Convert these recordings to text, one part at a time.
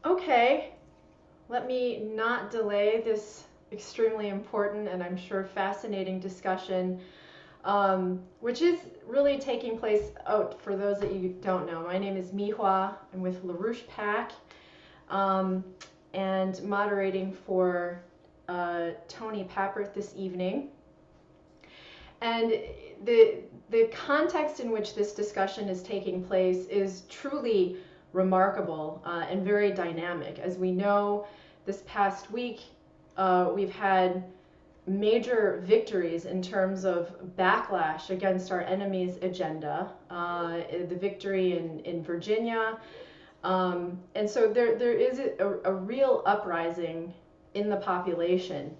Okay, let me not delay this extremely important and I'm sure fascinating discussion, which is really taking place. Oh, for those that you don't know, my name is Mihua. I'm with LaRouche Pack, um, and moderating for Tony Papert this evening. And the context in which this discussion is taking place is truly remarkable and very dynamic. As we know, this past week we've had major victories in terms of backlash against our enemy's agenda. The victory in Virginia. And so there is a real uprising in the population.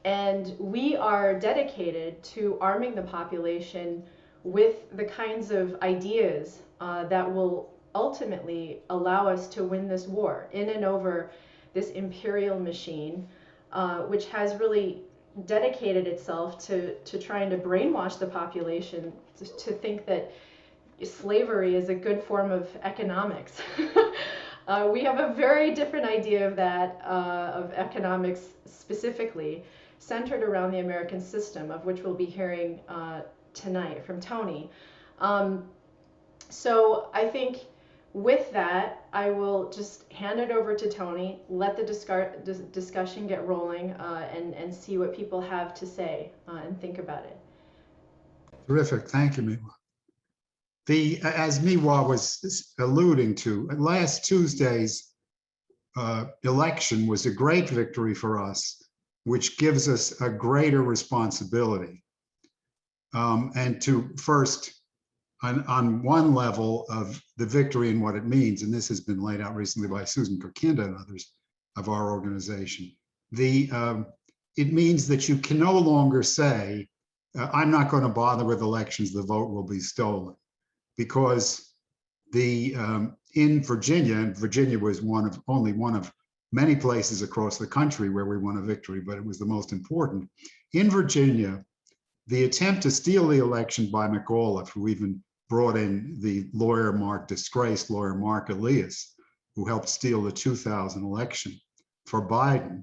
And we are dedicated to arming the population with the kinds of ideas that will ultimately allow us to win this war in and over this imperial machine, which has really dedicated itself to trying to brainwash the population to think that slavery is a good form of economics. We have a very different idea of that, of economics specifically, centered around the American system, of which we'll be hearing tonight from Tony. So I think with that, I will just hand it over to Tony, let the discussion get rolling, and see what people have to say and think about it. Terrific. Thank you, Miwa. As Miwa was alluding to, last Tuesday's election was a great victory for us, which gives us a greater responsibility. And to first, on one level of the victory and what it means, and this has been laid out recently by Susan Kokinda and others of our organization, it means that you can no longer say, I'm not going to bother with elections, the vote will be stolen. Because in Virginia, and Virginia was only one of many places across the country where we won a victory, but it was the most important. In Virginia, the attempt to steal the election by McAuliffe, who even brought in the disgraced lawyer Mark Elias, who helped steal the 2000 election for Biden.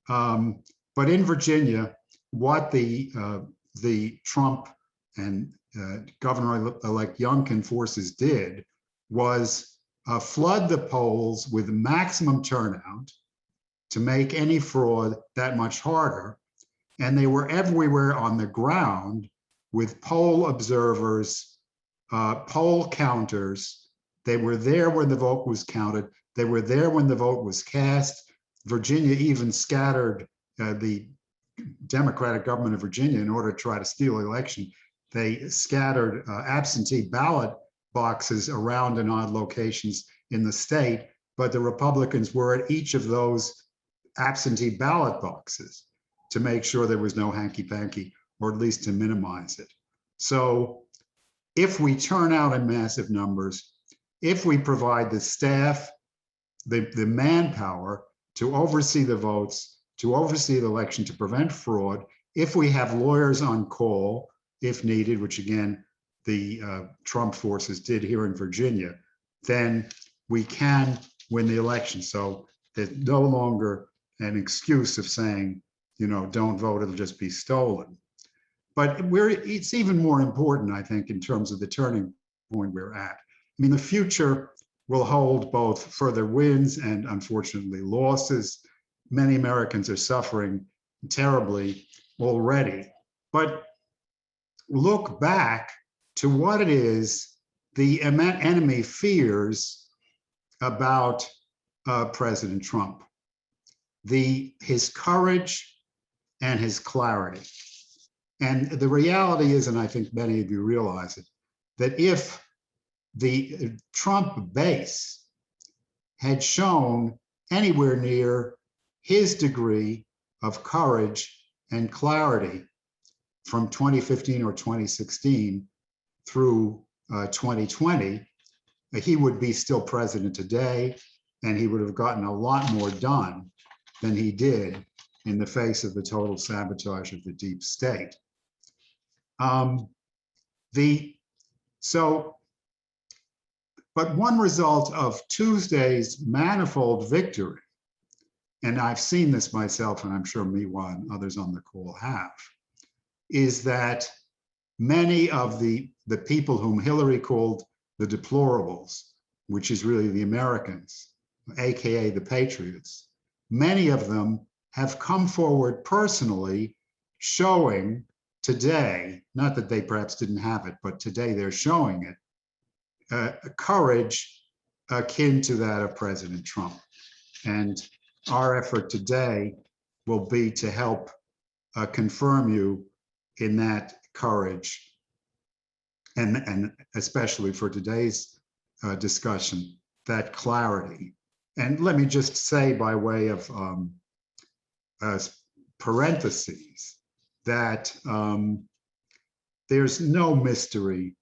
But in Virginia, what the Trump and Governor-elect Youngkin forces did was flood the polls with maximum turnout to make any fraud that much harder. And they were everywhere on the ground with poll observers, poll counters. They were there when the vote was counted. They were there when the vote was cast. Virginia even scattered the Democratic government of Virginia in order to try to steal the election. They scattered absentee ballot boxes around in odd locations in the state, but the Republicans were at each of those absentee ballot boxes to make sure there was no hanky-panky, or at least to minimize it. So if we turn out in massive numbers, if we provide the staff, the manpower to oversee the votes, to oversee the election, to prevent fraud, if we have lawyers on call, if needed, which again, the Trump forces did here in Virginia, then we can win the election. So there's no longer an excuse of saying, don't vote, it'll just be stolen. But it's even more important, I think, in terms of the turning point we're at. I mean, the future will hold both further wins and unfortunately losses. Many Americans are suffering terribly already. But look back to what it is the enemy fears about President Trump. His courage and his clarity. And the reality is, and I think many of you realize it, that if the Trump base had shown anywhere near his degree of courage and clarity from 2015 or 2016 through 2020, he would be still president today, and he would have gotten a lot more done than he did in the face of the total sabotage of the deep state. So But one result of Tuesday's manifold victory, and I've seen this myself, and I'm sure Miwa and others on the call have, is that many of the people whom Hillary called the deplorables, which is really the Americans, AKA the patriots, many of them have come forward personally showing today, not that they perhaps didn't have it, but today they're showing it, courage akin to that of President Trump. And our effort today will be to help confirm you in that courage, and especially for today's discussion, that clarity. And let me just say, by way of parentheses, that there's no mystery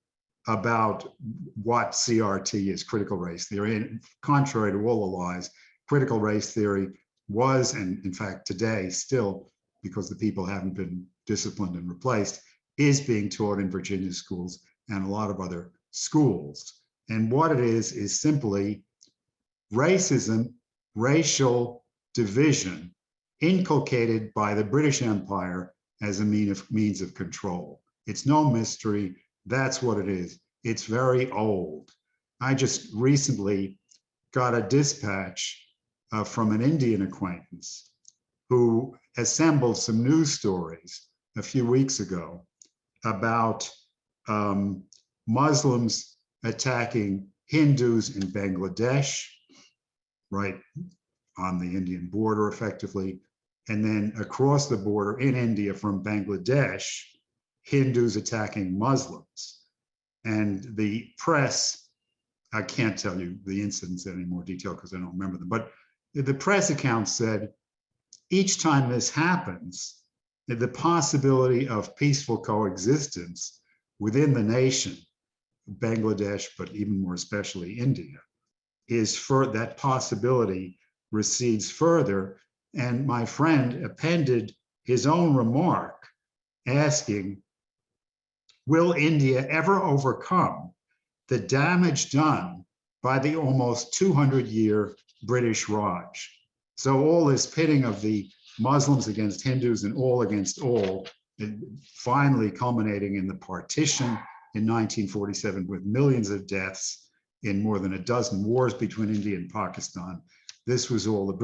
about what CRT is, critical race theory. And contrary to all the lies, critical race theory was, and in fact today still, because the people haven't been disciplined and replaced, is being taught in Virginia schools and a lot of other schools. And what it is simply racism, racial division inculcated by the British Empire as a means of control. It's no mystery. That's what it is. It's very old. I just recently got a dispatch from an Indian acquaintance who assembled some news stories a few weeks ago about Muslims attacking Hindus in Bangladesh, right on the Indian border effectively, and then across the border in India from Bangladesh, Hindus attacking Muslims. And the press, I can't tell you the incidents in any more detail because I don't remember them, but the press account said each time this happens, the possibility of peaceful coexistence within the nation, Bangladesh, but even more especially India, is for that possibility recedes further. And my friend appended his own remark asking, will India ever overcome the damage done by the almost 200-year British Raj? So all this pitting of the Muslims against Hindus and all against all, finally culminating in the partition in 1947 with millions of deaths in more than a dozen wars between India and Pakistan. This was all the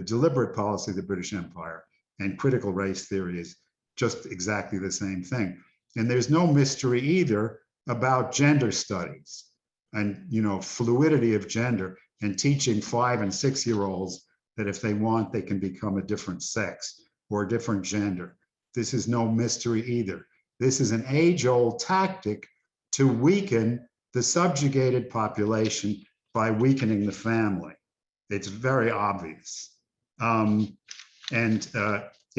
deliberate policy of the British Empire, and critical race theory is just exactly the same thing. And there's no mystery either about gender studies and, fluidity of gender, and teaching 5- and 6-year-olds that if they want, they can become a different sex or a different gender. This is no mystery either. This is an age-old tactic to weaken the subjugated population by weakening the family. It's very obvious. If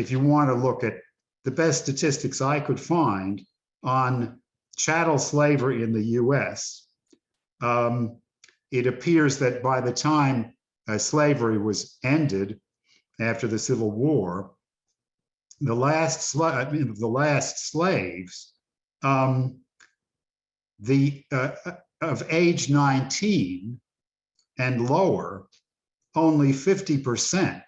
you want to look at the best statistics I could find on chattel slavery in the US, it appears that by the time slavery was ended after the Civil War, the last slaves of age 19 and lower, only 50%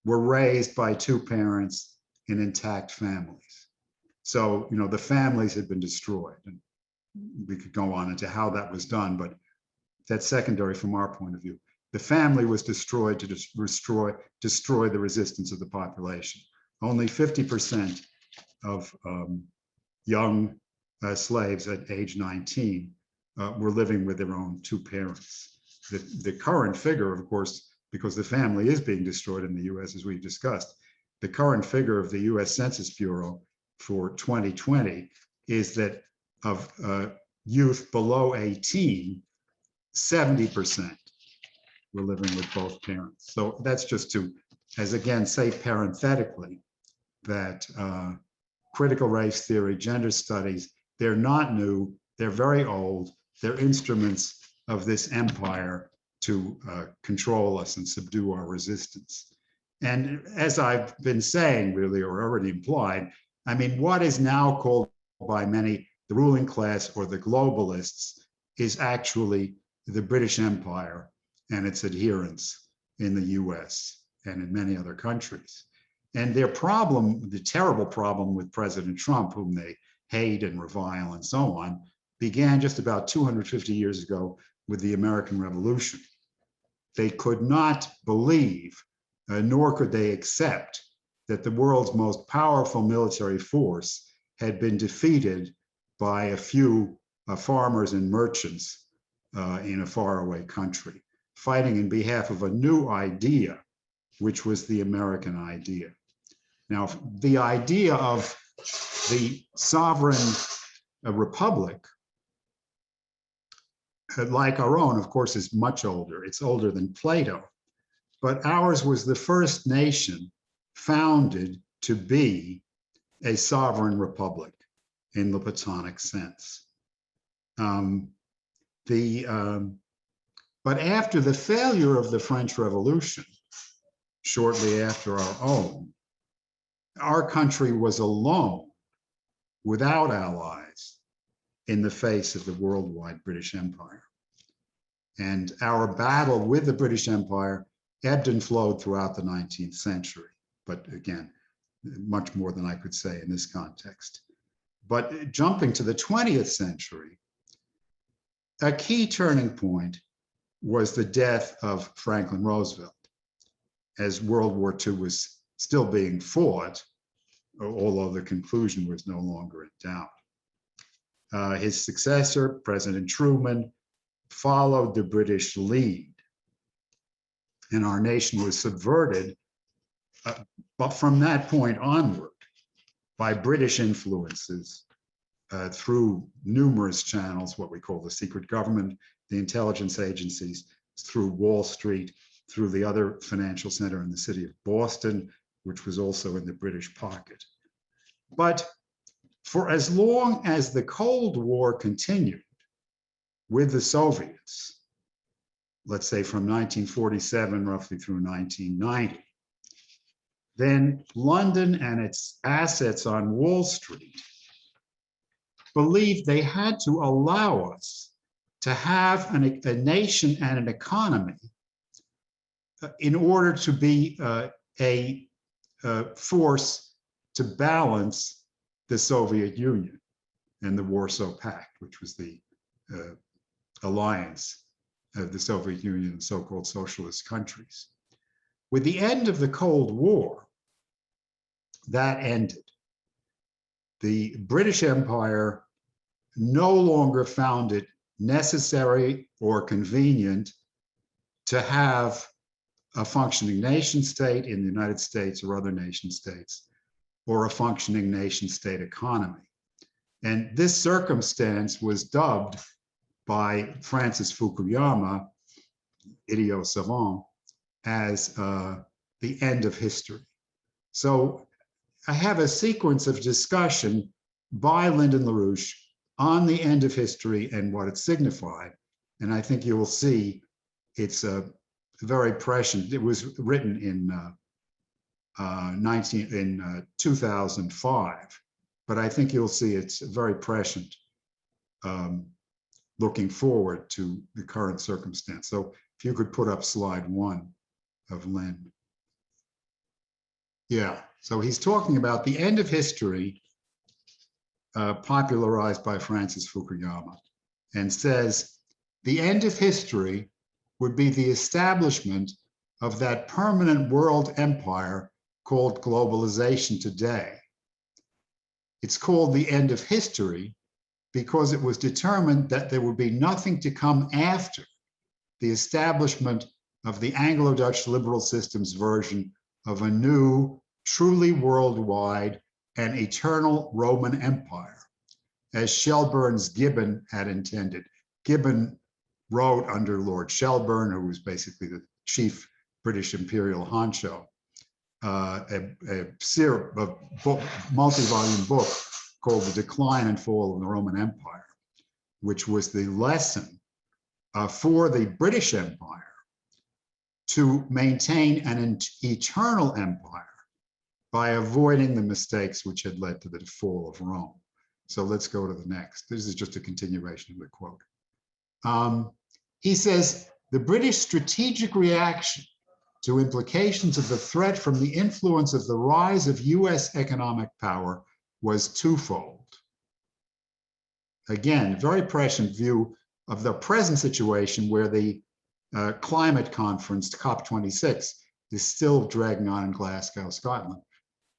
were raised by two parents in intact families. So, the families had been destroyed. And we could go on into how that was done, but that's secondary from our point of view. The family was destroyed to destroy the resistance of the population. Only 50% of young slaves at age 19 were living with their own two parents. The current figure, of course, because the family is being destroyed in the US, as we've discussed, the current figure of the US Census Bureau for 2020 is that of youth below 18, 70% were living with both parents. So that's just to, as again, say parenthetically, that critical race theory, gender studies, they're not new, they're very old, they're instruments of this empire to control us and subdue our resistance. And as I've been saying, really, or already implied, I mean, what is now called by many the ruling class or the globalists is actually the British Empire and its adherents in the US and in many other countries. And their problem, the terrible problem with President Trump, whom they hate and revile and so on, began just about 250 years ago with the American Revolution. They could not believe, nor could they accept, that the world's most powerful military force had been defeated by a few farmers and merchants in a faraway country, fighting in behalf of a new idea, which was the American idea. Now, the idea of the sovereign republic, like our own, of course, is much older. It's older than Plato, but ours was the first nation founded to be a sovereign republic in the Platonic sense. But after the failure of the French Revolution, shortly after our own, our country was alone, without allies, in the face of the worldwide British Empire. And our battle with the British Empire ebbed and flowed throughout the 19th century. But again, much more than I could say in this context. But jumping to the 20th century, a key turning point was the death of Franklin Roosevelt, as World War II was still being fought, although the conclusion was no longer in doubt. His successor, President Truman, followed the British lead, and our nation was subverted, but from that point onward, by British influences through numerous channels, what we call the secret government, the intelligence agencies, through Wall Street, through the other financial center in the city of Boston, which was also in the British pocket. But for as long as the Cold War continued with the Soviets, let's say from 1947 roughly through 1990, then London and its assets on Wall Street believed they had to allow us to have a nation and an economy in order to be a force to balance the Soviet Union and the Warsaw Pact, which was the alliance of the Soviet Union and so-called socialist countries. With the end of the Cold War, that ended. The British Empire no longer found it necessary or convenient to have a functioning nation state in the United States or other nation states, or a functioning nation state economy. And this circumstance was dubbed by Francis Fukuyama, idiot savant, as the end of history. So I have a sequence of discussion by Lyndon LaRouche on the end of history and what it signified. And I think you will see it's very prescient. It was written in 2005, but I think you'll see it's very prescient looking forward to the current circumstance. So if you could put up slide 1 of Lynn. Yeah, so he's talking about the end of history popularized by Francis Fukuyama, and says the end of history would be the establishment of that permanent world empire called globalization today. It's called the end of history because it was determined that there would be nothing to come after the establishment of the Anglo-Dutch liberal system's version of a new, truly worldwide and eternal Roman Empire, as Shelburne's Gibbon had intended. Gibbon wrote under Lord Shelburne, who was basically the chief British imperial honcho, a multi-volume book called The Decline and Fall of the Roman Empire, which was the lesson for the British Empire to maintain an eternal empire by avoiding the mistakes which had led to the fall of Rome. So let's go to the next. This is just a continuation of the quote. He says the British strategic reaction to implications of the threat from the influence of the rise of US economic power was twofold. Again, very prescient view of the present situation where the climate conference, COP26, is still dragging on in Glasgow, Scotland.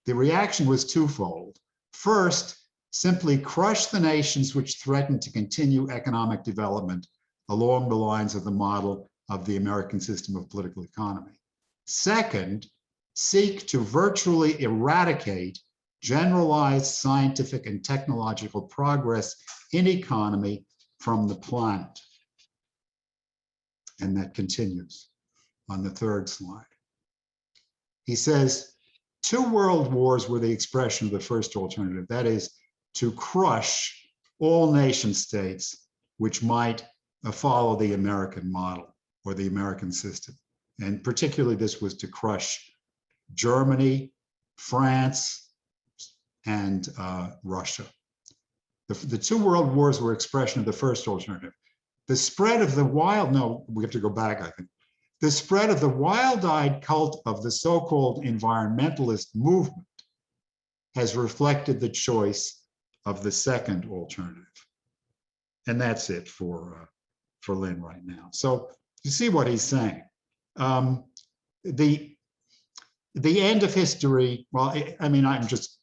The reaction was twofold. First, simply crush the nations which threatened to continue economic development along the lines of the model of the American system of political economy. Second, seek to virtually eradicate generalized scientific and technological progress in economy from the planet. And that continues on the third slide. He says, 2 world wars were the expression of the first alternative, that is, to crush all nation states which might follow the American model or the American system. And particularly this was to crush Germany, France, and Russia. The 2 world wars were expression of the first alternative. The spread of the we have to go back, I think. The spread of the wild-eyed cult of the so-called environmentalist movement has reflected the choice of the second alternative. And that's it for Lynn right now. So you see what he's saying. The end of history, well, I mean, I'm just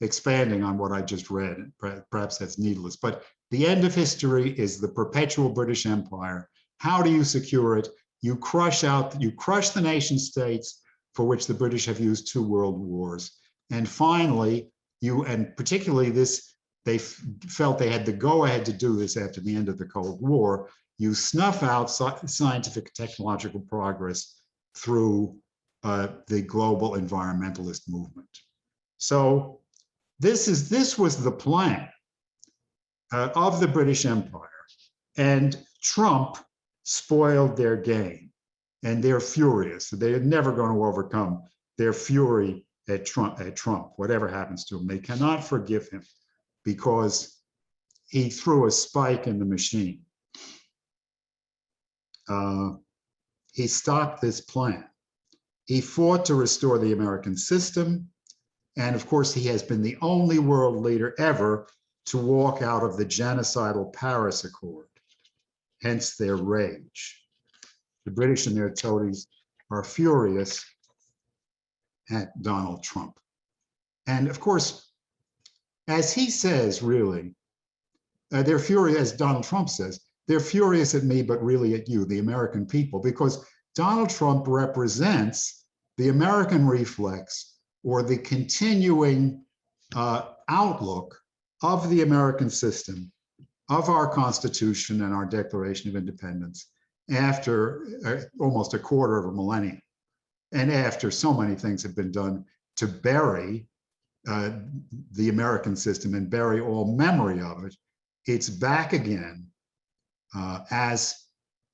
expanding on what I just read, and perhaps that's needless, but the end of history is the perpetual British Empire. How do you secure it? You crush the nation states for which the British have used 2 world wars. And finally, and particularly this, they felt they had the go-ahead to do this after the end of the Cold War, you snuff out scientific technological progress through the global environmentalist movement. So this was the plan of the British Empire, and Trump spoiled their game, and they're furious. They're never going to overcome their fury at Trump, whatever happens to him. They cannot forgive him because he threw a spike in the machine. He stopped this plan. He fought to restore the American system. And of course, he has been the only world leader ever to walk out of the genocidal Paris Accord, hence their rage. The British and their toadies are furious at Donald Trump. And of course, as he says, really, they're furious, as Donald Trump says, they're furious at me, but really at you, the American people, because Donald Trump represents the American reflex or the continuing outlook of the American system, of our Constitution and our Declaration of Independence after almost a quarter of a millennium, and after so many things have been done to bury the American system and bury all memory of it. It's back again as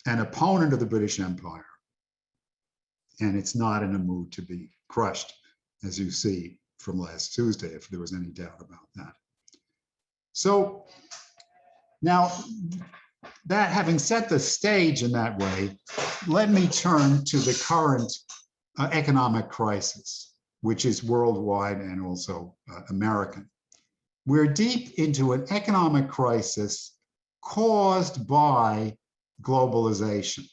an opponent of the British Empire, and it's not in a mood to be crushed, as you see from last Tuesday, if there was any doubt about that. So now, that having set the stage in that way, let me turn to the current economic crisis, which is worldwide and also American. We're deep into an economic crisis caused by globalization,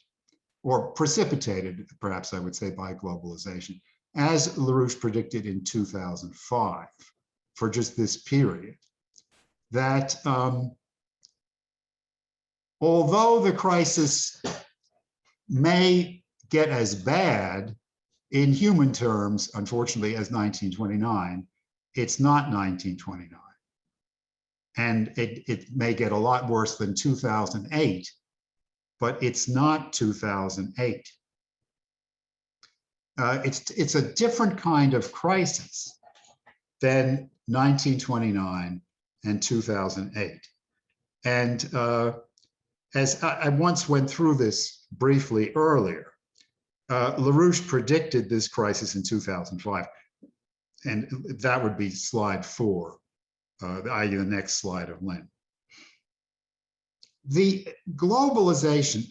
or precipitated, perhaps I would say, by globalization, as LaRouche predicted in 2005, for just this period, that although the crisis may get as bad in human terms, unfortunately, as 1929, it's not 1929. And it may get a lot worse than 2008, but it's not 2008. It's a different kind of crisis than 1929 and 2008. And as I once went through this briefly earlier, LaRouche predicted this crisis in 2005, and that would be slide 4, i.e. the next slide of Lynn. The globalization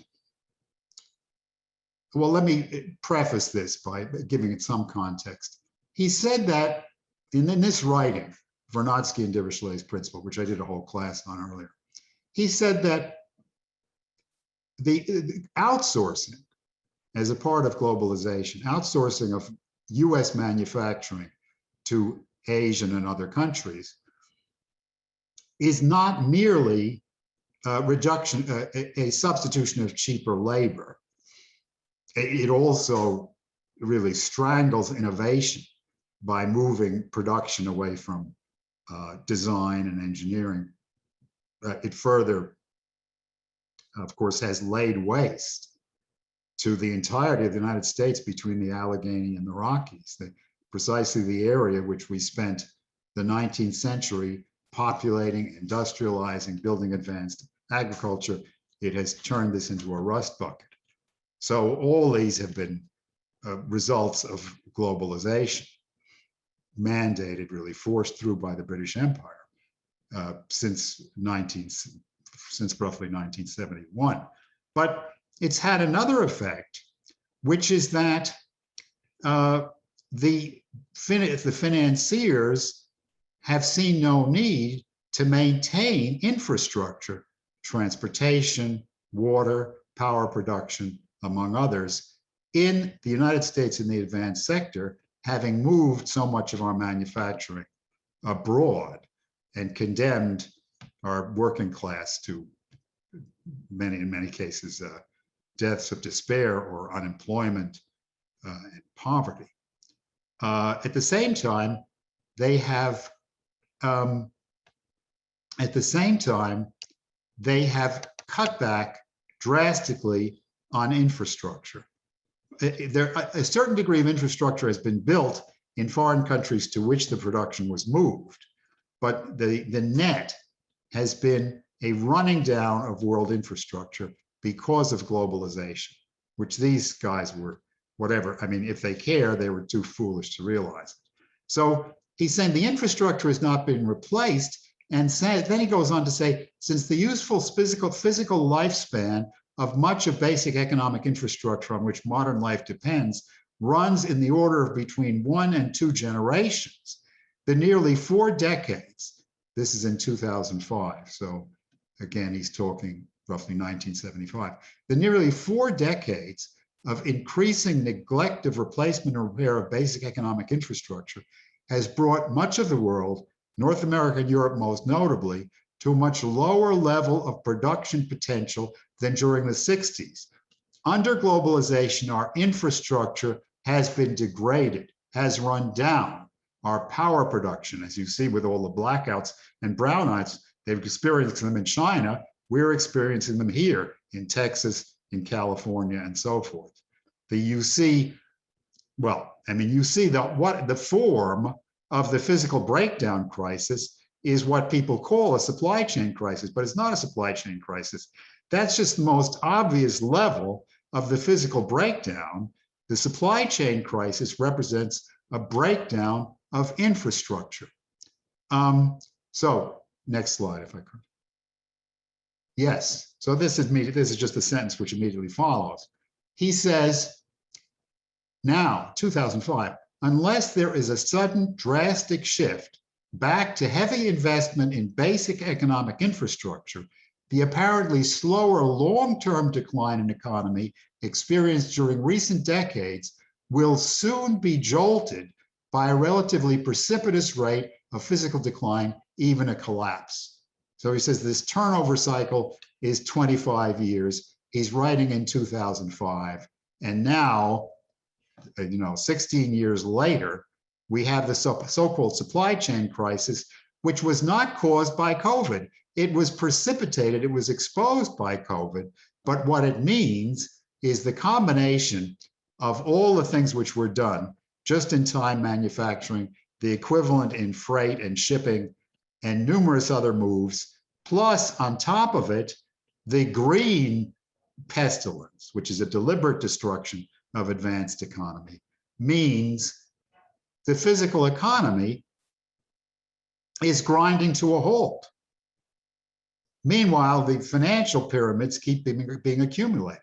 well, let me preface this by giving it some context. He said that in this writing, Vernadsky and Dirichlet's principle, which I did a whole class on earlier, he said that the outsourcing as a part of globalization, outsourcing of US manufacturing to Asian and other countries is not merely a substitution of cheaper labor. It also really strangles innovation by moving production away from design and engineering. It further, of course, has laid waste to the entirety of the United States between the Allegheny and the Rockies, precisely the area which we spent the 19th century populating, industrializing, building advanced agriculture. It has turned this into a rust bucket. So all these have been results of globalization, mandated, really forced through by the British Empire since roughly 1971. But it's had another effect, which is that the financiers have seen no need to maintain infrastructure, transportation, water, power production, among others, in the United States in the advanced sector, having moved so much of our manufacturing abroad and condemned our working class to in many cases, deaths of despair or unemployment and poverty. At the same time, they have cut back drastically on infrastructure. A certain degree of infrastructure has been built in foreign countries to which the production was moved, but the net has been a running down of world infrastructure because of globalization, which these guys were, whatever, I mean, if they care, they were too foolish to realize it. So he's saying the infrastructure has not been replaced, and then he goes on to say, since the useful physical lifespan of much of basic economic infrastructure on which modern life depends runs in the order of between 1 and 2 generations, the nearly 4 decades, this is in 2005, so again, he's talking roughly 1975, the nearly 4 decades of increasing neglect of replacement or repair of basic economic infrastructure has brought much of the world, North America and Europe most notably, to a much lower level of production potential than during the 60s. Under globalization, our infrastructure has been degraded, has run down. Our power production, as you see with all the blackouts and brownouts, they've experienced them in China, we're experiencing them here in Texas, in California, and so forth. You see the form of the physical breakdown crisis is what people call a supply chain crisis, but it's not a supply chain crisis. That's just the most obvious level of the physical breakdown. The supply chain crisis represents a breakdown of infrastructure. So next slide, if I could. Yes, so this is just a sentence which immediately follows. He says, now, 2005, unless there is a sudden drastic shift back to heavy investment in basic economic infrastructure, the apparently slower long-term decline in economy experienced during recent decades will soon be jolted by a relatively precipitous rate of physical decline, even a collapse. So he says this turnover cycle is 25 years. He's writing in 2005. And now, 16 years later, we have the so-called supply chain crisis, which was not caused by COVID. It was precipitated, it was exposed by COVID. But what it means is the combination of all the things which were done, just-in-time manufacturing, the equivalent in freight and shipping, and numerous other moves, plus on top of it, the green pestilence, which is a deliberate destruction of advanced economy, means the physical economy is grinding to a halt. Meanwhile, the financial pyramids keep being accumulated.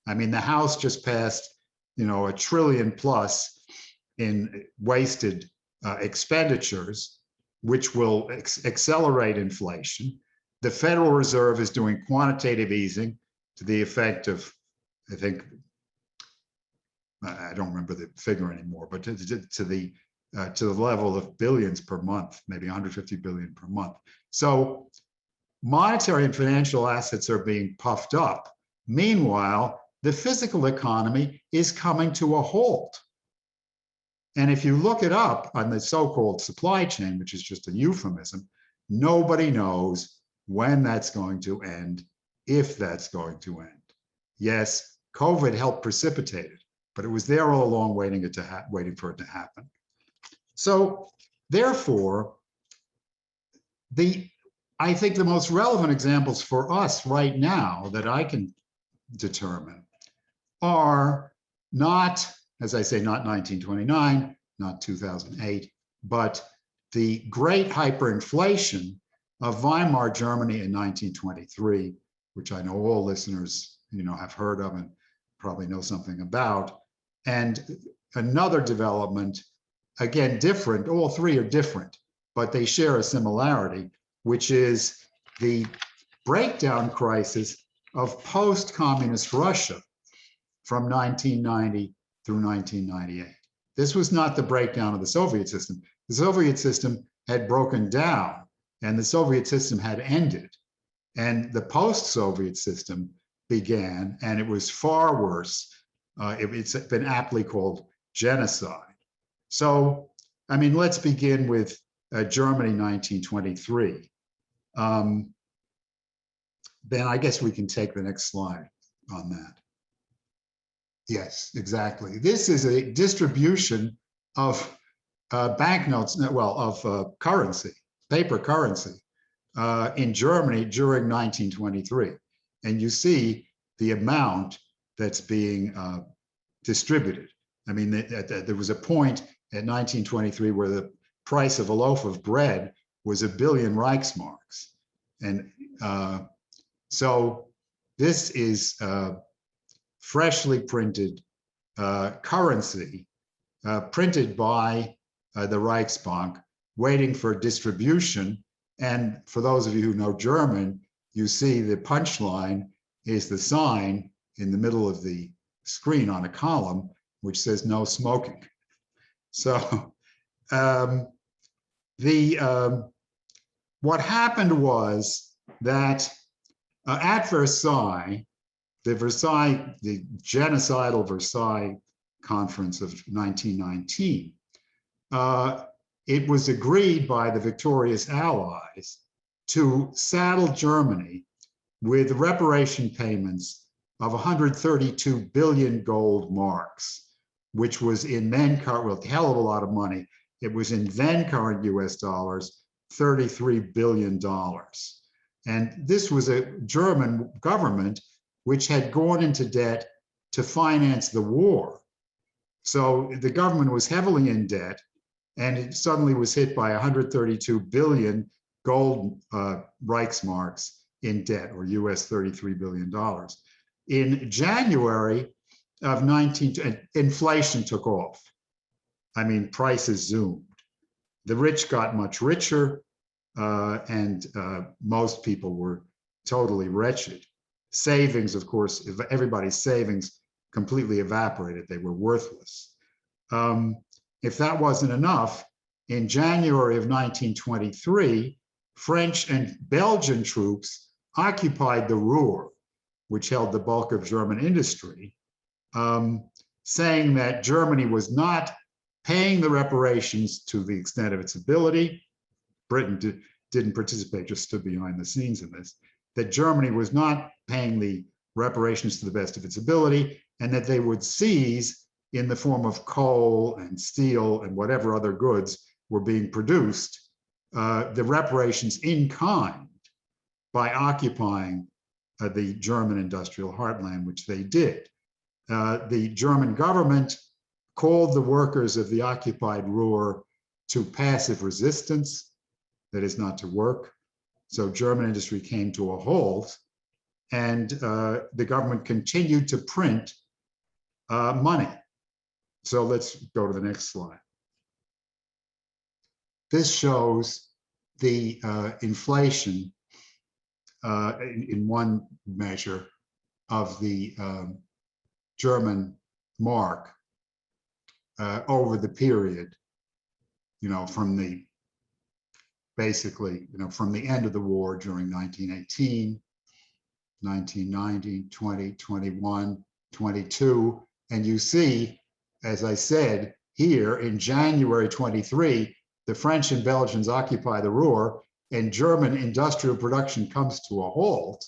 I mean, the House just passed $1 trillion plus in wasted expenditures, which will accelerate inflation. The Federal Reserve is doing quantitative easing to the effect of, I think, I don't remember the figure anymore, but to the level of billions per month, maybe 150 billion per month. So monetary and financial assets are being puffed up. Meanwhile, the physical economy is coming to a halt. And if you look it up on the so-called supply chain, which is just a euphemism, nobody knows when that's going to end, if that's going to end. Yes, COVID helped precipitate it, but it was there all along waiting for it to happen. So therefore, I think the most relevant examples for us right now that I can determine are not, as I say, not 1929, not 2008, but the great hyperinflation of Weimar Germany in 1923, which I know all listeners, have heard of and probably know something about. And another development, again, different, all three are different, but they share a similarity, which is the breakdown crisis of post-communist Russia from 1990 through 1998. This was not the breakdown of the Soviet system. The Soviet system had broken down and the Soviet system had ended. And the post-Soviet system began, and it was far worse. It's been aptly called genocide. So, I mean, let's begin with Germany 1923. Then I guess we can take the next slide on that. Yes, exactly. This is a distribution of banknotes, well, of currency, paper currency in Germany during 1923. And you see the amount that's being distributed. I mean, there was a point at 1923 where the price of a loaf of bread was 1 billion Reichsmarks. And so this is freshly printed currency printed by the Reichsbank, waiting for distribution. And for those of you who know German, you see the punchline is the sign in the middle of the screen on a column, which says no smoking. So what happened was that at Versailles, the genocidal Versailles Conference of 1919, it was agreed by the victorious Allies to saddle Germany with reparation payments of 132 billion gold marks, which was in then current, well, a hell of a lot of money. It was in then current US dollars, $33 billion. And this was a German government which had gone into debt to finance the war. So the government was heavily in debt, and it suddenly was hit by 132 billion gold Reichsmarks in debt, or US $33 billion. In January of inflation took off. I mean, prices zoomed. The rich got much richer, and most people were totally wretched. Savings, of course, everybody's savings completely evaporated. They were worthless. If that wasn't enough, in January of 1923, French and Belgian troops occupied the Ruhr, which held the bulk of German industry, saying that Germany was not paying the reparations to the extent of its ability. Britain didn't participate, just stood behind the scenes in this, that Germany was not paying the reparations to the best of its ability, and that they would seize, in the form of coal and steel and whatever other goods were being produced, the reparations in kind by occupying the German industrial heartland, which they did. The German government called the workers of the occupied Ruhr to passive resistance, that is, not to work. So German industry came to a halt, and the government continued to print money. So let's go to the next slide. This shows the inflation in one measure of the German mark over the period, from the basically, from the end of the war during 1918, 1990, 20, 21, 22. And you see, as I said, here in January 23, the French and Belgians occupy the Ruhr and German industrial production comes to a halt.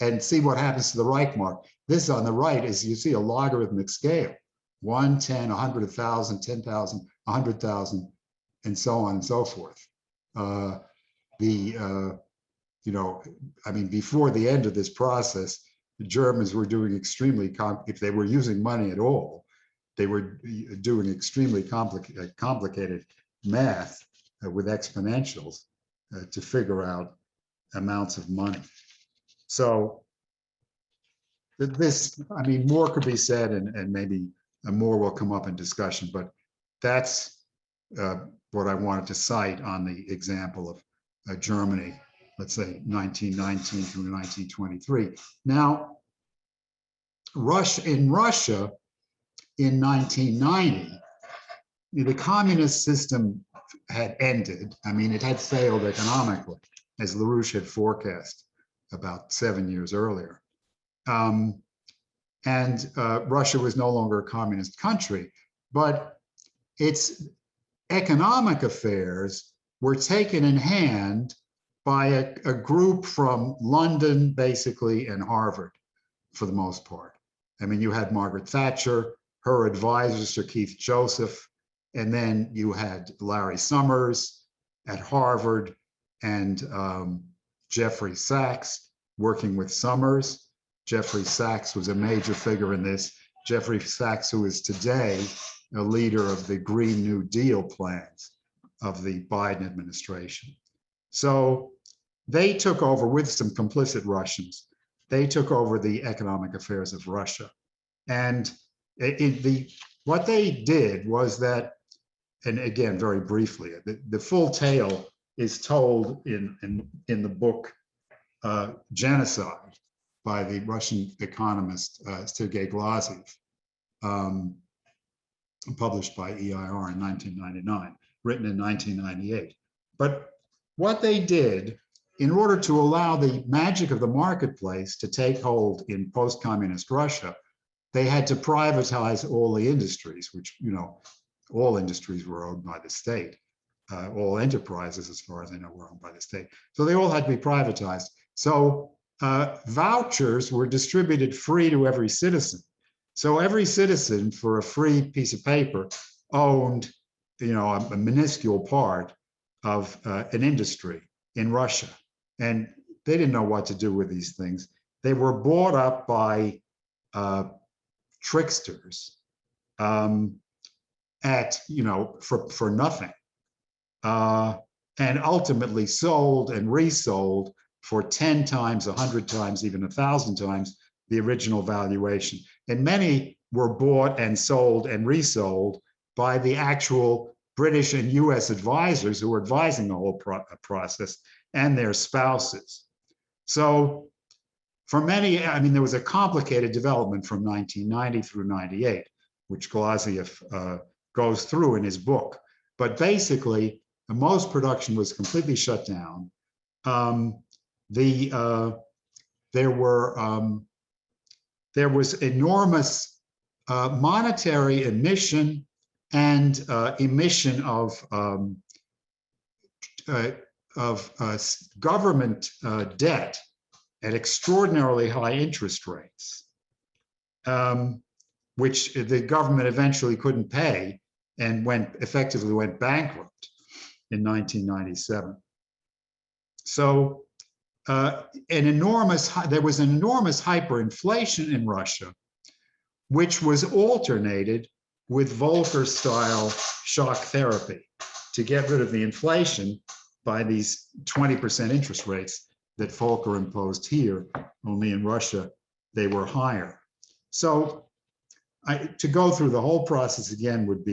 And see what happens to the Reichsmark. This on the right is, you see, a logarithmic scale. 1, 10, 100, 1,000, 10,000, 100,000, and so on and so forth. Before the end of this process, the Germans were doing extremely, if they were using money at all, they were doing extremely complicated math with exponentials to figure out amounts of money. So this, more could be said, and maybe more will come up in discussion, but that's what I wanted to cite on the example of Germany, let's say 1919 through 1923. Now, in Russia in 1990, the communist system had ended. It had failed economically, as LaRouche had forecast about 7 years earlier. Russia was no longer a communist country, but its economic affairs were taken in hand by a group from London, basically, and Harvard, for the most part. You had Margaret Thatcher, her advisor, Sir Keith Joseph, and then you had Larry Summers at Harvard and Jeffrey Sachs working with Summers. Jeffrey Sachs was a major figure in this. Jeffrey Sachs, who is today a leader of the Green New Deal plans of the Biden administration. So they took over, with some complicit Russians, they took over the economic affairs of Russia. And what they did was that, and again, very briefly, the full tale is told in the book Genocide by the Russian economist Sergei Glaziev, published by EIR in 1999, written in 1998. But what they did, in order to allow the magic of the marketplace to take hold in post-communist Russia, they had to privatize all the industries, which, all industries were owned by the state. All enterprises, as far as I know, were owned by the state. So they all had to be privatized. So vouchers were distributed free to every citizen. So every citizen, for a free piece of paper, owned, a minuscule part of an industry in Russia. And they didn't know what to do with these things. They were bought up by tricksters for nothing, and ultimately sold and resold for 10 times, 100 times, even 1,000 times the original valuation. And many were bought and sold and resold by the actual British and US advisors who were advising the whole process, and their spouses. So for many, there was a complicated development from 1990 through 98, which Glaziev goes through in his book. But basically, most production was completely shut down. There was enormous monetary emission and emission of government debt at extraordinarily high interest rates, which the government eventually couldn't pay and effectively went bankrupt in 1997. So there was an enormous hyperinflation in Russia, which was alternated with Volcker-style shock therapy to get rid of the inflation by these 20% interest rates that Volcker imposed here. Only in Russia, they were higher. So to go through the whole process again would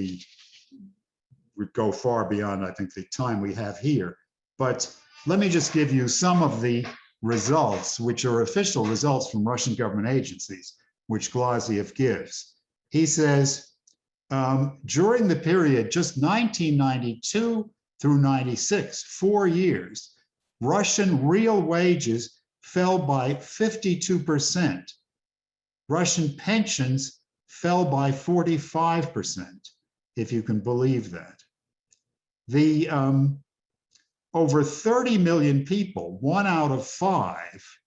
go far beyond, I think, the time we have here. But let me just give you some of the results, which are official results from Russian government agencies, which Glaziev gives. He says, during the period just 1992 through 96, 4 years, Russian real wages fell by 52%. Russian pensions fell by 45%, if you can believe that. The over 30 million people, 1 out of 5,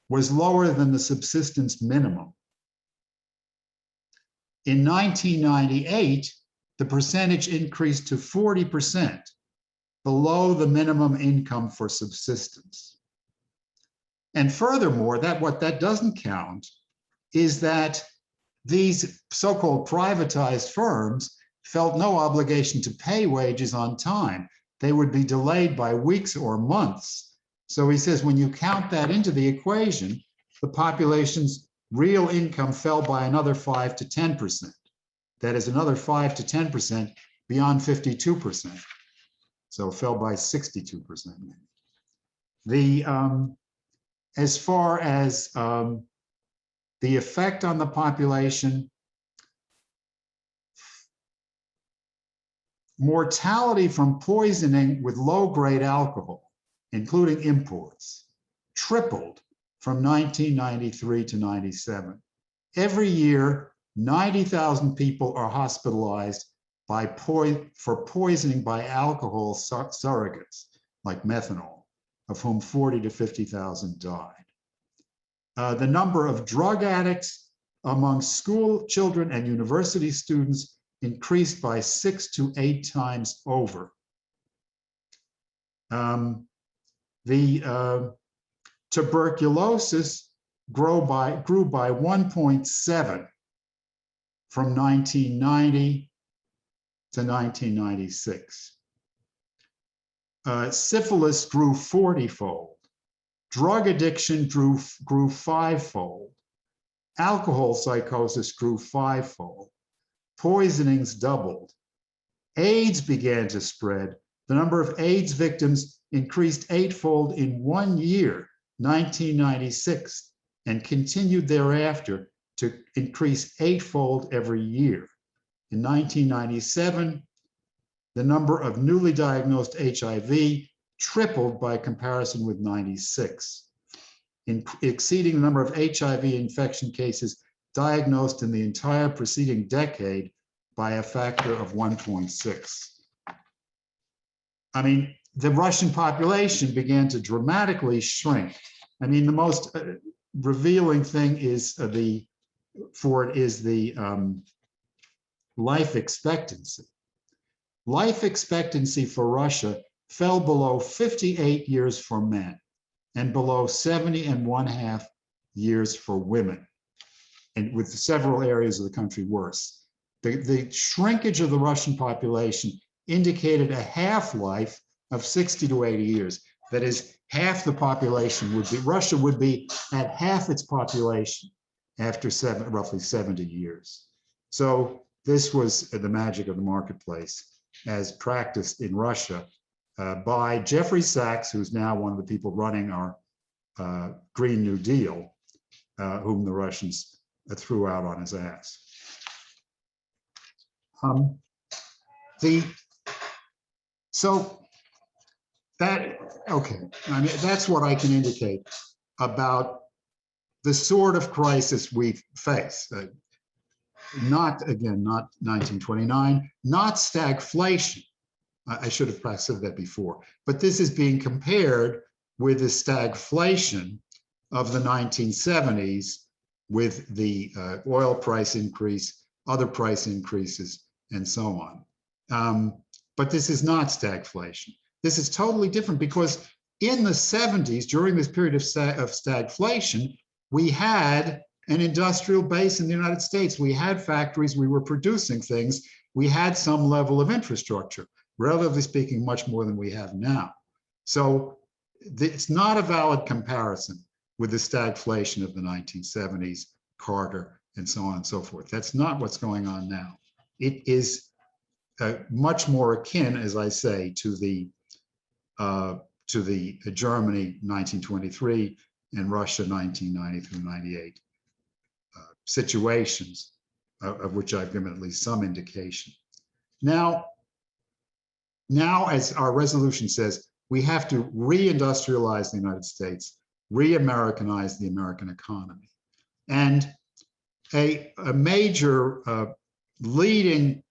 was lower than the subsistence minimum. In 1998, the percentage increased to 40%, below the minimum income for subsistence. And furthermore, what that doesn't count is that these so-called privatized firms felt no obligation to pay wages on time. They would be delayed by weeks or months. So he says, when you count that into the equation, the population's real income fell by another 5 to 10%. That is another 5 to 10% beyond 52%. So it fell by 62%. As far as the effect on the population, mortality from poisoning with low-grade alcohol, including imports, tripled from 1993 to 97. Every year, 90,000 people are hospitalized for poisoning by alcohol surrogates, like methanol, of whom 40 to 50,000 died. The number of drug addicts among school children and university students increased by 6 to 8 times over. Tuberculosis grew by 1.7 from 1990 to 1996. Syphilis grew 40-fold. Drug addiction grew 5-fold. Alcohol psychosis grew 5-fold. Poisonings doubled. AIDS began to spread. The number of AIDS victims increased 8-fold in 1 year, 1996, and continued thereafter to increase 8-fold every year. In 1997, the number of newly diagnosed HIV tripled by comparison with 96, exceeding the number of HIV infection cases diagnosed in the entire preceding decade by a factor of 1.6. I mean, the Russian population began to dramatically shrink. I mean, the most revealing thing is the life expectancy. Life expectancy for Russia fell below 58 years for men and below 70.5 years for women, and with several areas of the country worse. The shrinkage of the Russian population indicated a half-life of 60 to 80 years. That is, half the population would be, Russia would be at half its population after roughly 70 years. So this was the magic of the marketplace as practiced in Russia by Jeffrey Sachs, who's now one of the people running our Green New Deal, whom the Russians threw out on his ass. Okay, I mean, that's what I can indicate about the sort of crisis we face. Not 1929, not stagflation. I should have perhaps said that before, but this is being compared with the stagflation of the 1970s with the oil price increase, other price increases, and so on. But this is not stagflation. This is totally different because in the 70s, during this period of stagflation, we had an industrial base in the United States. We had factories, we were producing things, we had some level of infrastructure, relatively speaking, much more than we have now. So it's not a valid comparison with the stagflation of the 1970s, Carter, and so on and so forth. That's not what's going on now. It is much more akin, as I say, to the Germany 1923 and Russia 1990 through 98 situations, of which I've given at least some indication. Now, as our resolution says, we have to re-industrialize the United States, re-Americanize the American economy. And a major leading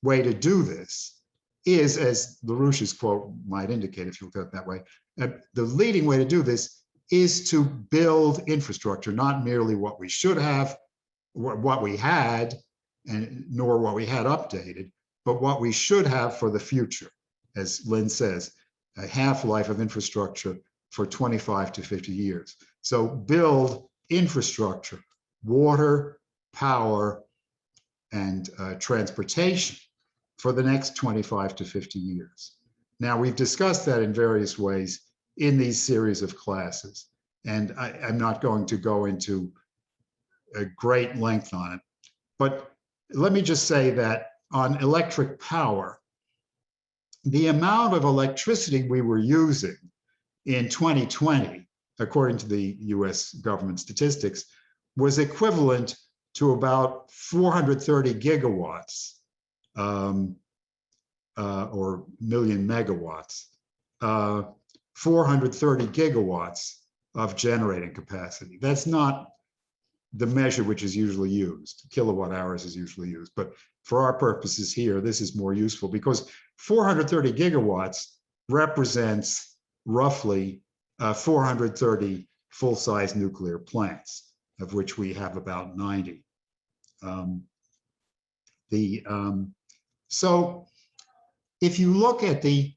way to do this is, as LaRouche's quote might indicate, if you look at it that way, the leading way to do this is to build infrastructure, not merely what we should have, what we had, and nor what we had updated, but what we should have for the future. As Lynn says, a half-life of infrastructure for 25 to 50 years. So build infrastructure, water, power, and transportation for the next 25 to 50 years. Now, we've discussed that in various ways in these series of classes, and I'm not going to go into a great length on it, but let me just say that on electric power, the amount of electricity we were using in 2020, according to the US government statistics, was equivalent to about 430 gigawatts or million megawatts, 430 gigawatts of generating capacity. That's not the measure which is usually used. Kilowatt hours is usually used, but for our purposes here, this is more useful because 430 gigawatts represents roughly 430 full-size nuclear plants, of which we have about 90. So if you look at the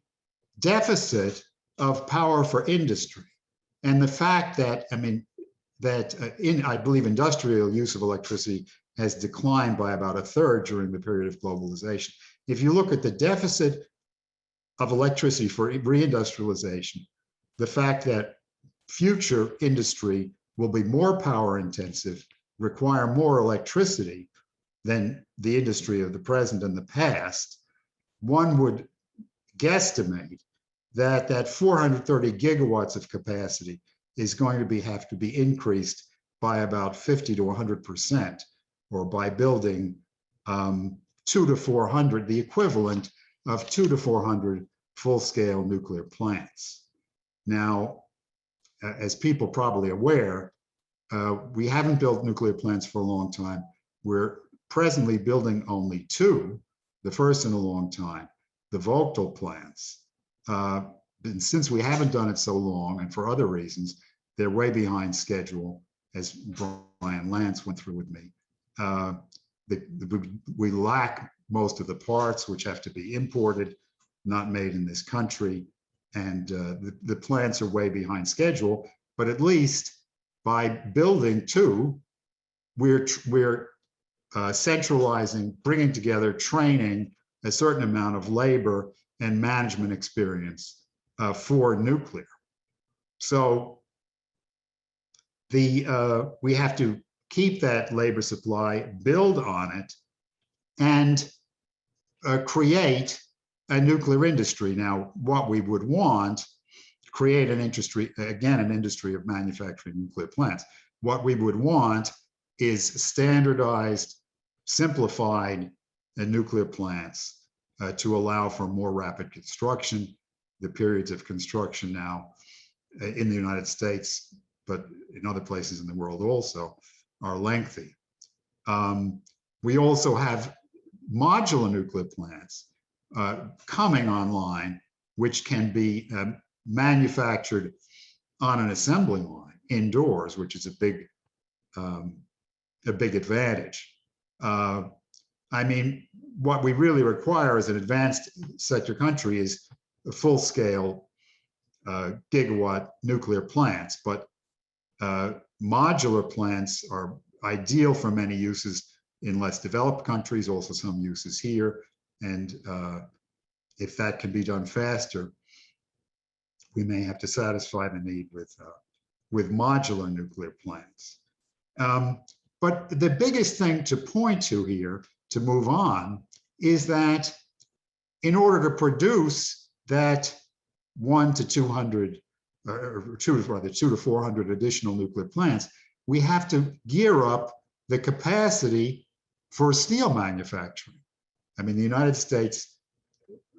deficit of power for industry and the fact that, I believe industrial use of electricity has declined by about a third during the period of globalization. If you look at the deficit of electricity for reindustrialization, the fact that future industry will be more power intensive, require more electricity than the industry of the present and the past, one would guesstimate that that 430 gigawatts of capacity is going to have to be increased by about 50 to 100%, or by building 200 to 400, the equivalent of 200 to 400 full-scale nuclear plants. Now, as people probably aware, we haven't built nuclear plants for a long time. We're presently building only two, the first in a long time, the Vogtle plants. And since we haven't done it so long, and for other reasons, they're way behind schedule, as Brian Lance went through with me. We lack most of the parts, which have to be imported, not made in this country. And the plants are way behind schedule, but at least by building two, we're centralizing, bringing together, training a certain amount of labor and management experience for nuclear. So we have to keep that labor supply, build on it, and create a nuclear industry. Now, what we would want, create an industry, again, an industry of manufacturing nuclear plants. What we would want is standardized, simplified nuclear plants to allow for more rapid construction. The periods of construction now in the United States, but in other places in the world also, are lengthy. We also have modular nuclear plants coming online, which can be manufactured on an assembly line indoors, which is a big advantage. I mean, what we really require as an advanced sector country is a full-scale gigawatt nuclear plants, but modular plants are ideal for many uses in less developed countries, also some uses here. And if that can be done faster, we may have to satisfy the need with modular nuclear plants. But the biggest thing to point to here, to move on, is that in order to produce that 1 to 200, or 2 to 400 additional nuclear plants, we have to gear up the capacity for steel manufacturing. I mean, the United States,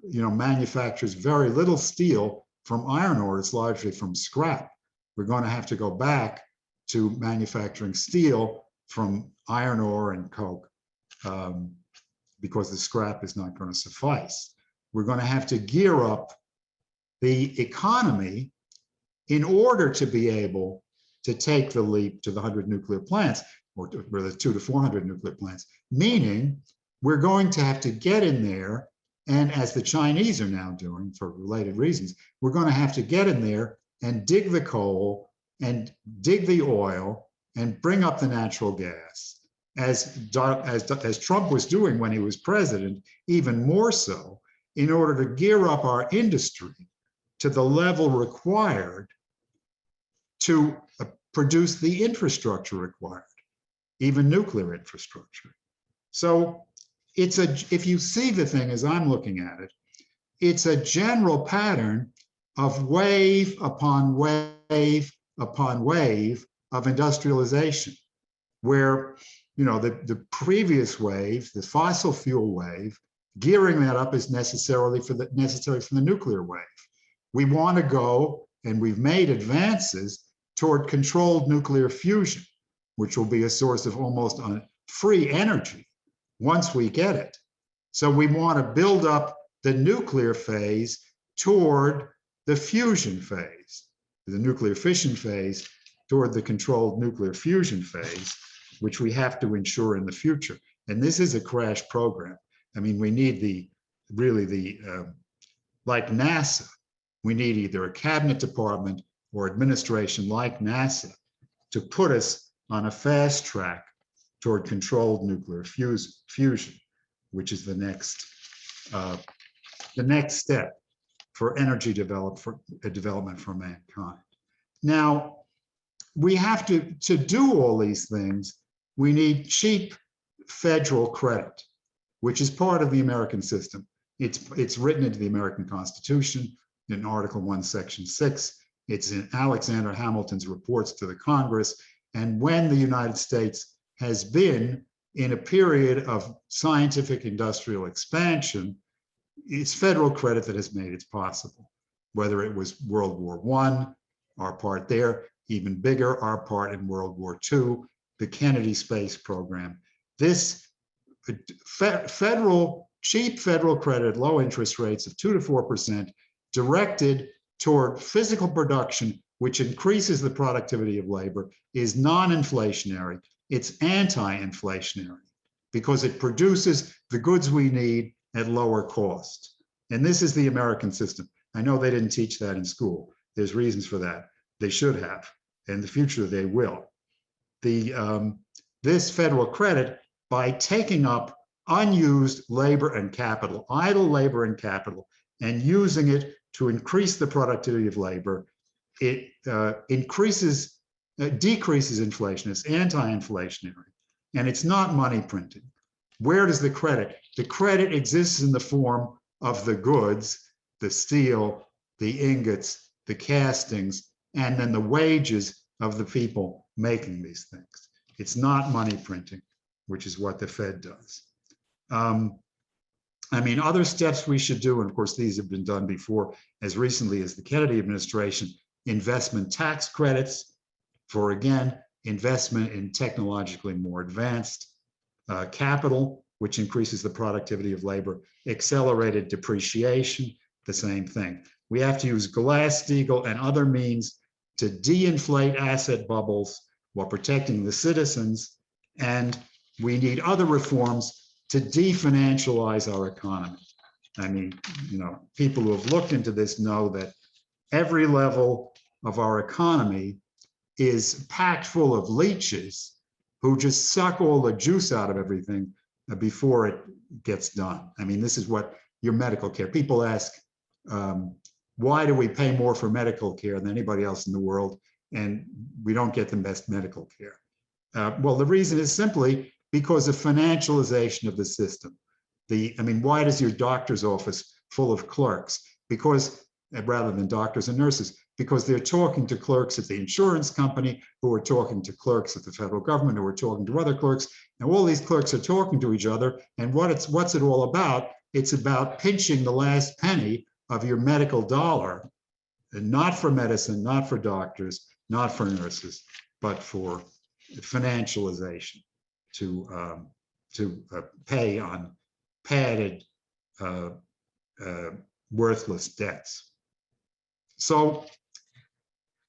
manufactures very little steel from iron ore. It's largely from scrap. We're going to have to go back to manufacturing steel from iron ore and coke because the scrap is not going to suffice. We're going to have to gear up the economy in order to be able to take the leap to the 100 nuclear plants, or the 2 to 400 nuclear plants, meaning we're going to have to get in there, and as the Chinese are now doing for related reasons, we're going to have to get in there and dig the coal and dig the oil and bring up the natural gas, as Trump was doing when he was president, even more so, in order to gear up our industry to the level required to produce the infrastructure required, even nuclear infrastructure. So if you see the thing as I'm looking at it, it's a general pattern of wave upon wave upon wave of industrialization, where the previous wave, the fossil fuel wave, gearing that up is necessary for the nuclear wave. We want to go, and we've made advances toward controlled nuclear fusion, which will be a source of almost free energy once we get it. So we want to build up the nuclear phase toward the fusion phase, the nuclear fission phase toward the controlled nuclear fusion phase, which we have to ensure in the future. And this is a crash program. I mean, we need like NASA, we need either a cabinet department or administration like NASA to put us on a fast track toward controlled nuclear fusion, which is the next step for energy development for mankind. Now, we have to do all these things, we need cheap federal credit, which is part of the American system. It's written into the American Constitution in Article 1, Section 6. It's in Alexander Hamilton's reports to the Congress. And when the United States has been in a period of scientific industrial expansion, it's federal credit that has made it possible. Whether it was World War I, our part there, even bigger, our part in World War II, the Kennedy space program. This cheap federal credit, low interest rates of 2 to 4%, directed toward physical production, which increases the productivity of labor, is non-inflationary. It's anti-inflationary because it produces the goods we need at lower cost. And this is the American system. I know they didn't teach that in school. There's reasons for that. They should have. In the future, they will. This federal credit, by taking up unused labor and capital, idle labor and capital, and using it to increase the productivity of labor, it decreases inflation. It's anti-inflationary, and it's not money printing. Where does the credit? The credit exists in the form of the goods, the steel, the ingots, the castings, and then the wages of the people making these things. It's not money printing, which is what the Fed does. I mean, other steps we should do, and of course, these have been done before, as recently as the Kennedy administration, investment tax credits for, again, investment in technologically more advanced capital, which increases the productivity of labor, accelerated depreciation, the same thing. We have to use Glass-Steagall and other means to de-inflate asset bubbles while protecting the citizens, and we need other reforms to definancialize our economy. I mean, people who have looked into this know that every level of our economy is packed full of leeches who just suck all the juice out of everything before it gets done. I mean, this is what your medical care. People ask, why do we pay more for medical care than anybody else in the world, and we don't get the best medical care? Well, the reason is simply because of financialization of the system. Why does your doctor's office full of clerks? Because, rather than doctors and nurses, because they're talking to clerks at the insurance company, who are talking to clerks at the federal government, who are talking to other clerks. And all these clerks are talking to each other. And what's it all about? It's about pinching the last penny of your medical dollar, and not for medicine, not for doctors, not for nurses, but for financialization to pay on padded, worthless debts. So,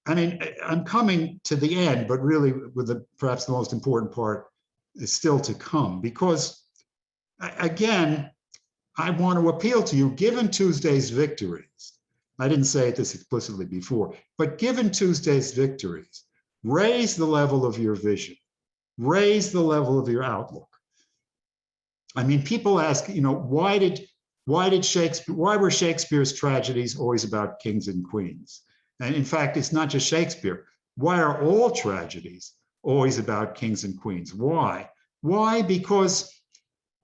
I'm coming to the end, but really with perhaps the most important part is still to come, because again, I want to appeal to you, given Tuesday's victories. I didn't say this explicitly before, but given Tuesday's victories, raise the level of your vision, raise the level of your outlook. People ask, why were Shakespeare's tragedies always about kings and queens? And in fact, it's not just Shakespeare. Why are all tragedies always about kings and queens? Why? Why? Because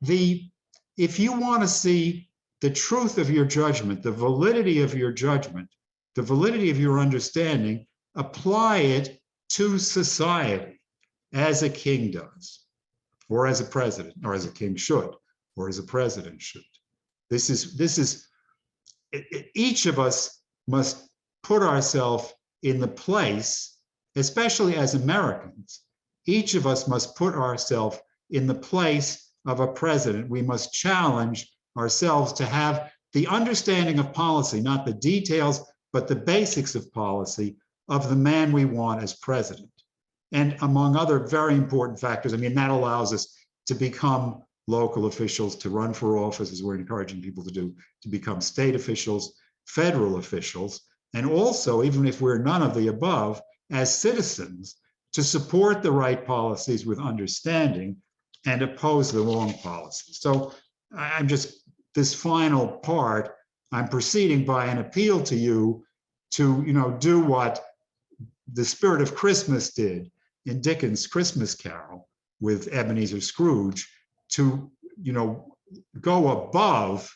if you want to see the truth of your judgment, the validity of your judgment, the validity of your understanding, apply it to society as a king does, or as a president, or as a king should, or as a president should. This is each of us must put ourselves in the place, especially as Americans, each of us must put ourselves in the place of a president. We must challenge ourselves to have the understanding of policy, not the details, but the basics of policy of the man we want as president. And among other very important factors, that allows us to become local officials, to run for office, as we're encouraging people to do, to become state officials, federal officials, and also, even if we're none of the above, as citizens, to support the right policies with understanding and oppose the wrong policies. So this final part, I'm proceeding by an appeal to you to, do what the Spirit of Christmas did in Dickens' Christmas Carol with Ebenezer Scrooge, to, go above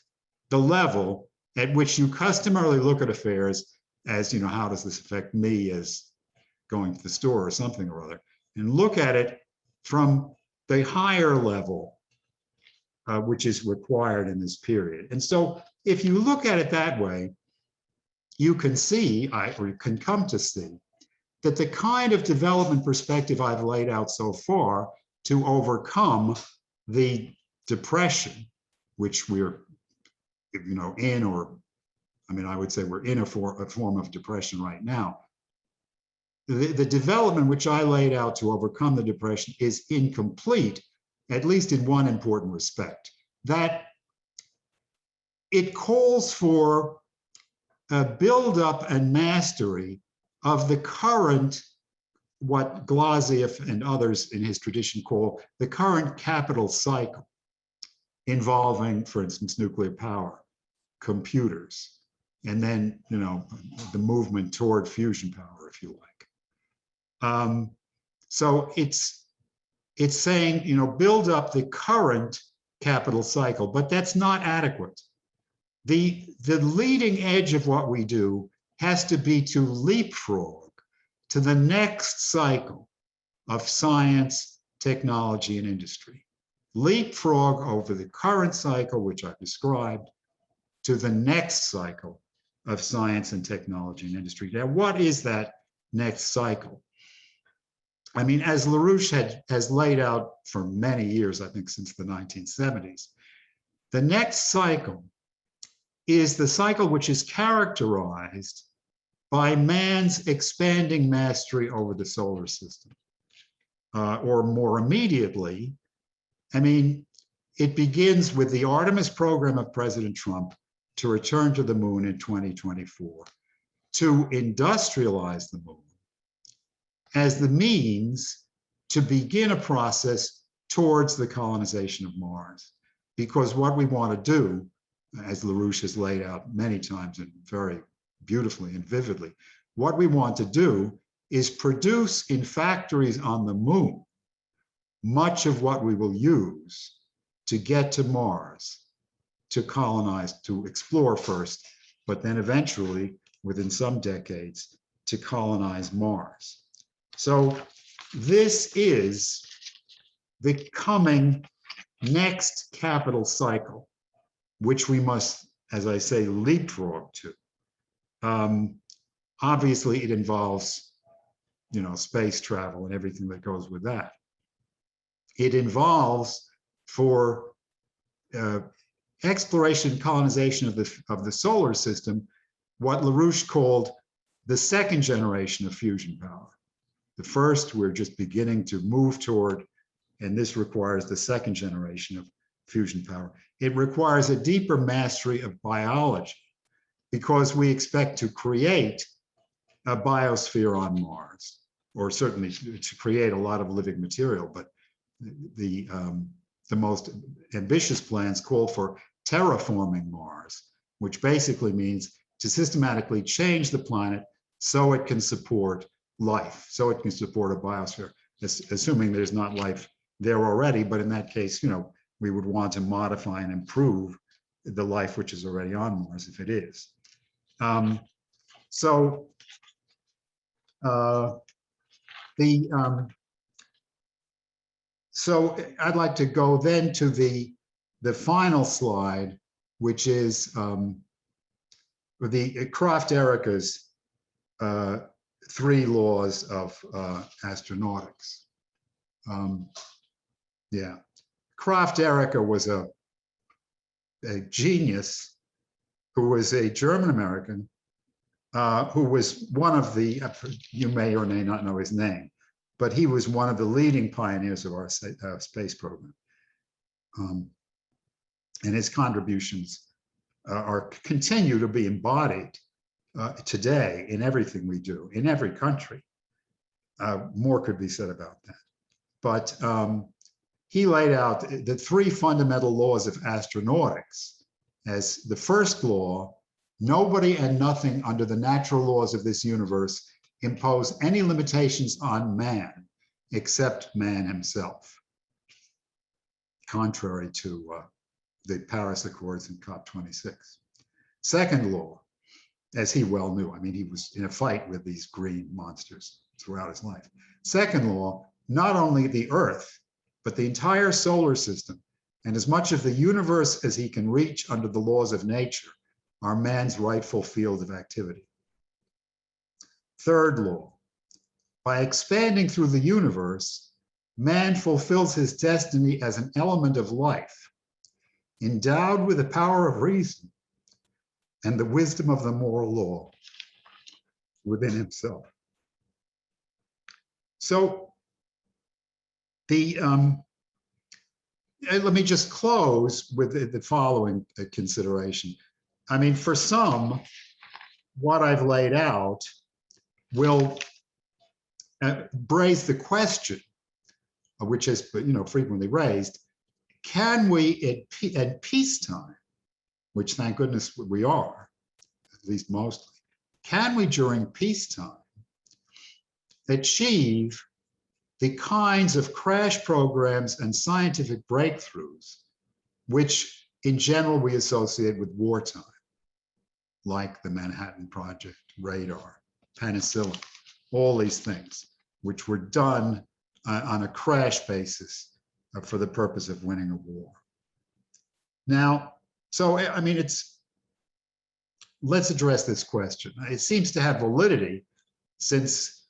the level at which you customarily look at affairs as, how does this affect me as going to the store or something or other, and look at it from the higher level, which is required in this period. And so if you look at it that way, you can see, or you can come to see, that the kind of development perspective I've laid out so far to overcome the depression, which we're, in, or I would say we're in a form of depression right now. The development which I laid out to overcome the depression is incomplete, at least in one important respect, that it calls for a buildup and mastery of the current, what Glasieff and others in his tradition call the current capital cycle, involving, for instance, nuclear power, computers, and then, the movement toward fusion power, if you like. So it's saying, build up the current capital cycle, but that's not adequate. The leading edge of what we do has to be to leapfrog to the next cycle of science, technology, and industry. Leapfrog over the current cycle, which I've described, to the next cycle of science and technology and industry. Now, what is that next cycle? As LaRouche has laid out for many years, I think since the 1970s, the next cycle is the cycle which is characterized by man's expanding mastery over the solar system. Or more immediately, it begins with the Artemis program of President Trump to return to the moon in 2024, to industrialize the moon as the means to begin a process towards the colonization of Mars. Because what we want to do, as LaRouche has laid out many times and very beautifully and vividly, what we want to do is produce in factories on the moon much of what we will use to get to Mars, to colonize, to explore first, but then eventually, within some decades, to colonize Mars. So this is the coming next capital cycle, which we must, as I say, leapfrog to. Obviously, it involves, space travel and everything that goes with that. It involves, for exploration and colonization of the solar system, what LaRouche called the second generation of fusion power. The first, we're just beginning to move toward, and this requires the second generation of fusion power. It requires a deeper mastery of biology, because we expect to create a biosphere on Mars, or certainly to create a lot of living material. But the most ambitious plans call for terraforming Mars, which basically means to systematically change the planet so it can support life, so it can support a biosphere, assuming there's not life there already. But in that case, we would want to modify and improve the life which is already on Mars, if it is. So I'd like to go then to the final slide, which is the Kraft-Ericka's 3 laws of astronautics. Kraft-Ericka was a genius who was a German-American, who was one of the, you may or may not know his name, but he was one of the leading pioneers of our space program. And his contributions continue to be embodied today in everything we do, in every country. More could be said about that. But he laid out the 3 fundamental laws of astronautics. As the first law, nobody and nothing under the natural laws of this universe impose any limitations on man except man himself, contrary to the Paris Accords and COP26. Second law, as he well knew, I mean, he was in a fight with these green monsters throughout his life. Second law, not only the Earth, but the entire solar system and as much of the universe as he can reach under the laws of nature are man's rightful field of activity. Third law, by expanding through the universe, man fulfills his destiny as an element of life, endowed with the power of reason and the wisdom of the moral law within himself. So let me just close with the following consideration. I mean, for some, what I've laid out will raise the question, which is frequently raised: can we at peacetime, which thank goodness we are, at least mostly, can we during peacetime achieve the kinds of crash programs and scientific breakthroughs which in general we associate with wartime, like the Manhattan Project, radar, penicillin, all these things, which were done on a crash basis for the purpose of winning a war. Now, so I mean, let's address this question. It seems to have validity since,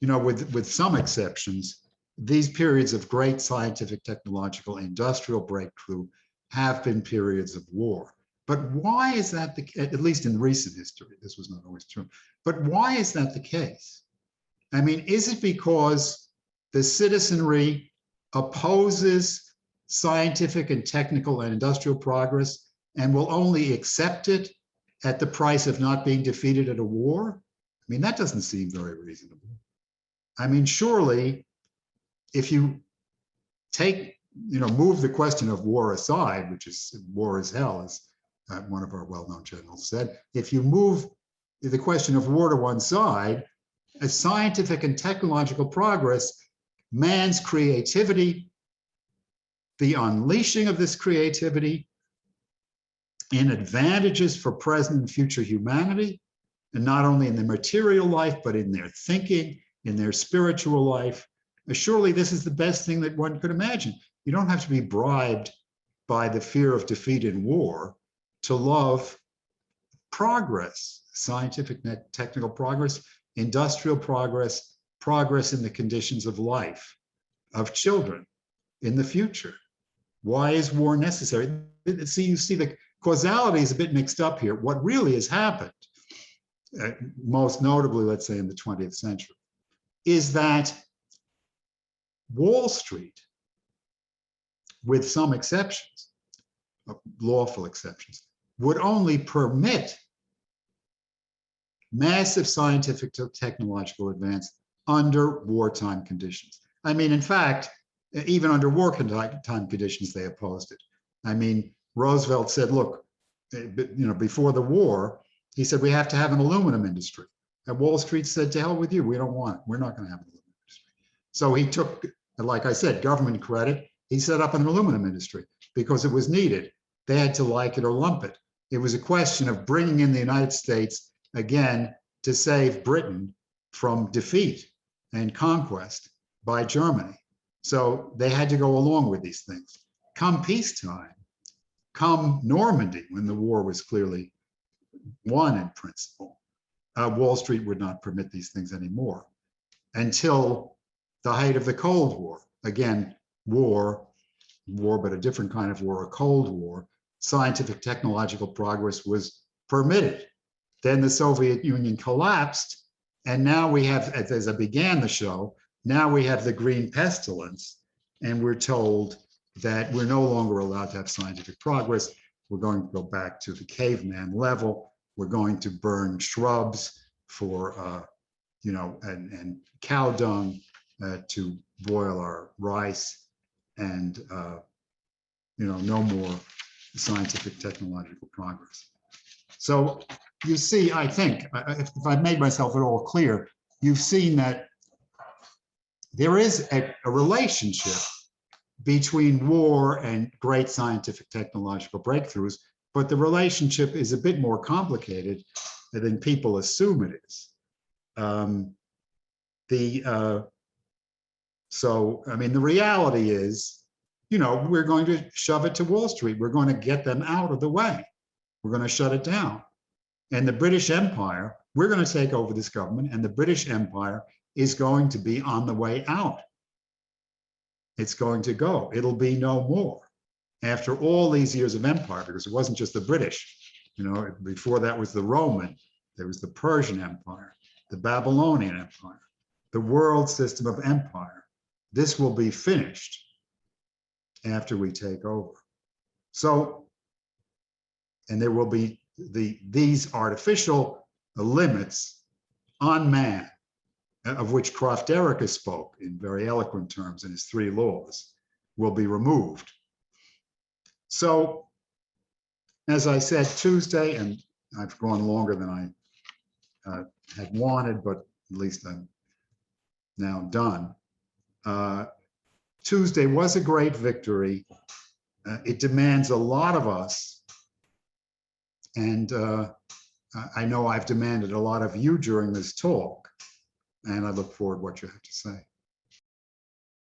with some exceptions, these periods of great scientific, technological, industrial breakthrough have been periods of war. But why is that at least in recent history? This was not always true. But why is that the case? I mean, is it because the citizenry opposes scientific and technical and industrial progress and will only accept it at the price of not being defeated at a war? I mean, that doesn't seem very reasonable. I mean, surely, if you move the question of war aside, which is war is hell, as one of our well-known generals said, if you move the question of war to one side, as scientific and technological progress, man's creativity, the unleashing of this creativity in advantages for present and future humanity, and not only in their material life, but in their thinking, in their spiritual life. Surely this is the best thing that one could imagine. You don't have to be bribed by the fear of defeat in war to love progress, scientific, technical progress, industrial progress, progress in the conditions of life of children in the future. Why is war necessary? See, you see the causality is a bit mixed up here. What really has happened, most notably, let's say in the 20th century, is that Wall Street, with some exceptions, lawful exceptions, would only permit massive scientific technological advance under wartime conditions. I mean, in fact, even under wartime conditions, they opposed it. I mean, Roosevelt said, look, before the war, he said, we have to have an aluminum industry. And Wall Street said, to hell with you, we don't want it. We're not going to have an aluminum industry. So he took, like I said, government credit. He set up an aluminum industry because it was needed. They had to like it or lump it. It was a question of bringing in the United States again to save Britain from defeat and conquest by Germany. So they had to go along with these things. Come peacetime, come Normandy, when the war was clearly won in principle, Wall Street would not permit these things anymore until the height of the Cold War. Again, war, but a different kind of war, a Cold War. Scientific technological progress was permitted. Then the Soviet Union collapsed, and now we have, as I began the show, now we have the green pestilence, and we're told that we're no longer allowed to have scientific progress. We're going to go back to the caveman level. We're going to burn shrubs for, and cow dung to boil our rice, and no more scientific technological progress. So you see, I think, if I've made myself at all clear, you've seen that there is a relationship between war and great scientific technological breakthroughs, but the relationship is a bit more complicated than people assume it is. So, I mean, the reality is, we're going to shove it to Wall Street. We're going to get them out of the way. We're going to shut it down. And the British Empire, we're going to take over this government, and the British Empire is going to be on the way out. It's going to go. It'll be no more. After all these years of empire, because it wasn't just the British, before that was the Roman, there was the Persian Empire, the Babylonian Empire, the world system of empire. This will be finished after we take over. So, and there will be these artificial limits on man, of which Kraft-Derricka spoke in very eloquent terms in his 3 laws, will be removed. So, as I said, Tuesday, and I've gone longer than I had wanted, but at least I'm now done. Tuesday was a great victory. It demands a lot of us. And I know I've demanded a lot of you during this talk, and I look forward to what you have to say.